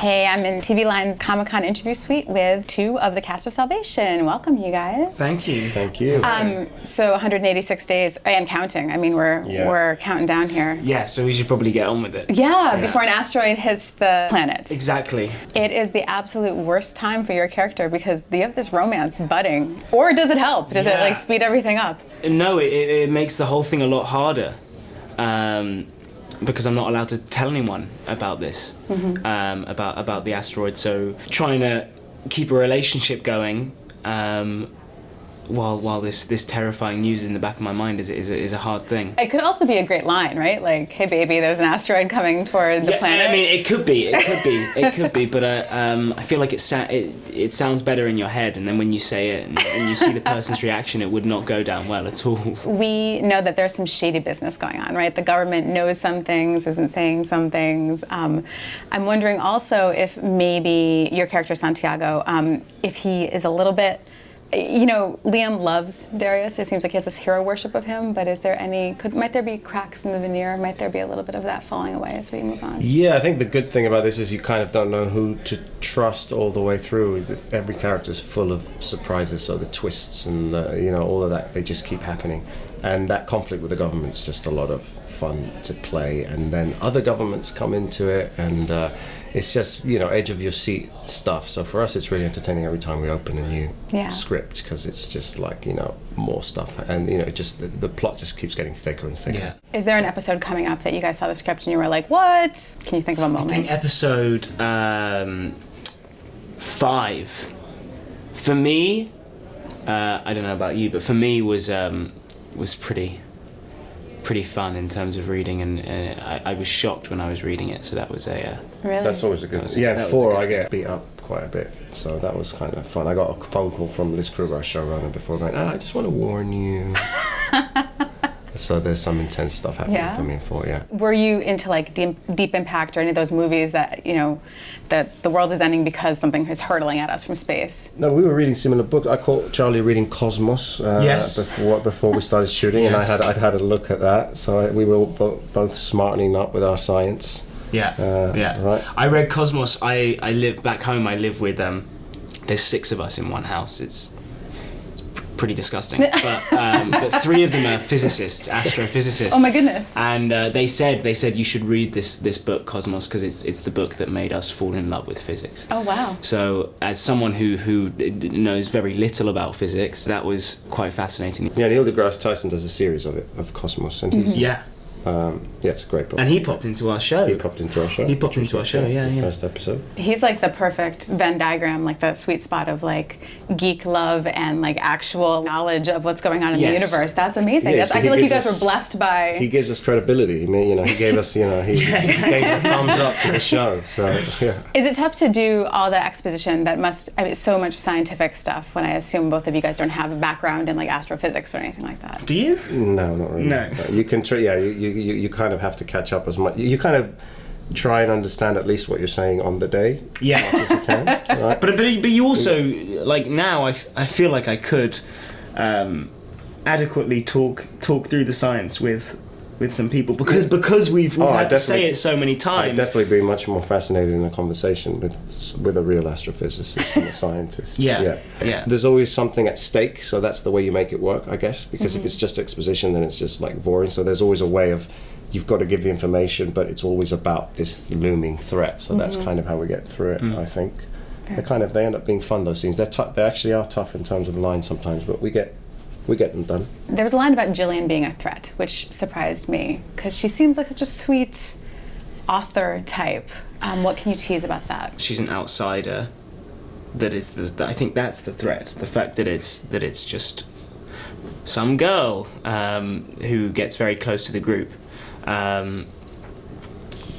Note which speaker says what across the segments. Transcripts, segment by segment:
Speaker 1: Hey, I'm in TVLine's Comic-Con interview suite with two of the cast of Salvation. Welcome, you guys.
Speaker 2: Thank you.
Speaker 3: Thank you.
Speaker 1: So 186 days and counting. I mean, we're counting down here.
Speaker 2: Yeah, so we should probably get on with it.
Speaker 1: Yeah, before an asteroid hits the planet.
Speaker 2: Exactly.
Speaker 1: It is the absolute worst time for your character because you have this romance budding. Or does it help? Does it like speed everything up?
Speaker 2: No, it makes the whole thing a lot harder. Because I'm not allowed to tell anyone about this, about the asteroid. So trying to keep a relationship going while this terrifying news is in the back of my mind is a hard thing.
Speaker 1: It could also be a great line, right? Like, hey baby, there's an asteroid coming toward the planet.
Speaker 2: I mean, it could be, but I feel like it sounds better in your head, and then when you say it and you see the person's reaction, it would not go down well at all.
Speaker 1: We know that there's some shady business going on, right? The government knows some things, isn't saying some things. I'm wondering also if maybe your character Santiago, if he is a little bit. You know, Liam loves Darius. It seems like he has this hero worship of him, but is there might there be cracks in the veneer? Might there be a little bit of that falling away as we move on?
Speaker 3: Yeah, I think the good thing about this is you kind of don't know who to trust all the way through. Every character is full of surprises, so the twists and all of that, they just keep happening. And that conflict with the government's just a lot of fun to play. And then other governments come into it, and it's just, edge of your seat stuff. So for us, it's really entertaining every time we open a new script, because it's just like, more stuff. And, just the plot just keeps getting thicker and thicker.
Speaker 2: Yeah.
Speaker 1: Is there an episode coming up that you guys saw the script and you were like, what? Can you think of a moment?
Speaker 2: I think episode 5, for me, I don't know about you, but for me was pretty fun in terms of reading, and I was shocked when I was reading it, so that was a
Speaker 1: really?
Speaker 3: That's always a good one. Yeah, 4 I get beat up quite a bit, so that was kind of fun. I got a phone call from Liz Kruger, our showrunner, before going, I just want to warn you. So there's some intense stuff happening for me in 4,
Speaker 1: Were you into like Deep Impact or any of those movies that, that the world is ending because something is hurtling at us from space?
Speaker 3: No, we were reading similar books. I caught Charlie reading Cosmos before we started shooting, and I'd had a look at that. So we were both smartening up with our science.
Speaker 2: Right. I read Cosmos. I live back home. I live with there's 6 of us in one house. It's pretty disgusting, but 3 of them are physicists, astrophysicists.
Speaker 1: Oh my goodness!
Speaker 2: And they said you should read this book, Cosmos, because it's the book that made us fall in love with physics.
Speaker 1: Oh wow!
Speaker 2: So as someone who knows very little about physics, that was quite fascinating.
Speaker 3: Yeah, Neil deGrasse Tyson does a series of Cosmos, and he's it's a great book.
Speaker 2: And he popped into our show.
Speaker 3: Yeah. The first episode.
Speaker 1: He's like the perfect Venn diagram, like the sweet spot of like geek love and like actual knowledge of what's going on in the universe. That's amazing.
Speaker 3: Yeah,
Speaker 1: I feel like you guys were blessed by.
Speaker 3: He gives us credibility. I mean, he gave us, he gave a thumbs up to the show. So yeah.
Speaker 1: Is it tough to do all the exposition so much scientific stuff when I assume both of you guys don't have a background in like astrophysics or anything like that?
Speaker 2: Do you?
Speaker 3: No, not really.
Speaker 2: No.
Speaker 3: You can you kind of have to catch up as much. You kind of try and understand at least what you're saying on the day.
Speaker 2: Yeah.
Speaker 3: As much as you can. Right?
Speaker 2: But you also, like now, I feel like I could adequately talk through the science with some people because we've had to say it so many times.
Speaker 3: I'd definitely be much more fascinated in a conversation with a real astrophysicist and a scientist.
Speaker 2: Yeah.
Speaker 3: There's always something at stake, so that's the way you make it work, I guess, because if it's just exposition, then it's just like boring. So there's always a way of, you've got to give the information, but it's always about this looming threat. So that's kind of how we get through it, I think. They end up being fun, those scenes. They actually are tough in terms of lines sometimes, but we get them done. There
Speaker 1: was a line about Jillian being a threat, which surprised me, because she seems like such a sweet author type. What can you tease about that?
Speaker 2: She's an outsider. I think that's the threat. The fact that it's just some girl who gets very close to the group. And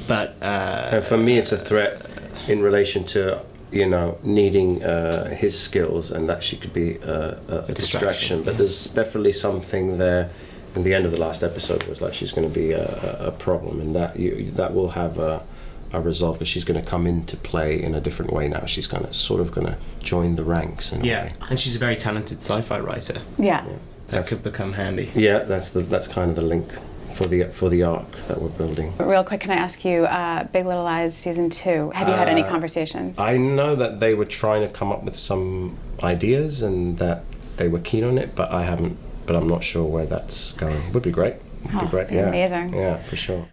Speaker 3: for me, it's a threat in relation to needing his skills, and that she could be a distraction. But there's definitely something there. In the end of the last episode, it was like she's going to be a problem, and that will have a resolve, because she's going to come into play in a different way now. She's going to join the ranks in a way.
Speaker 2: And she's a very talented sci-fi writer.
Speaker 1: Yeah.
Speaker 2: That could become handy.
Speaker 3: Yeah, that's kind of the link for the arc that we're building.
Speaker 1: Real quick, can I ask you, Big Little Lies season 2? Have you had any conversations?
Speaker 3: I know that they were trying to come up with some ideas and that they were keen on it, but I haven't. But I'm not sure where that's going. Would be great. Would be great. Yeah.
Speaker 1: Amazing.
Speaker 3: Yeah, for sure.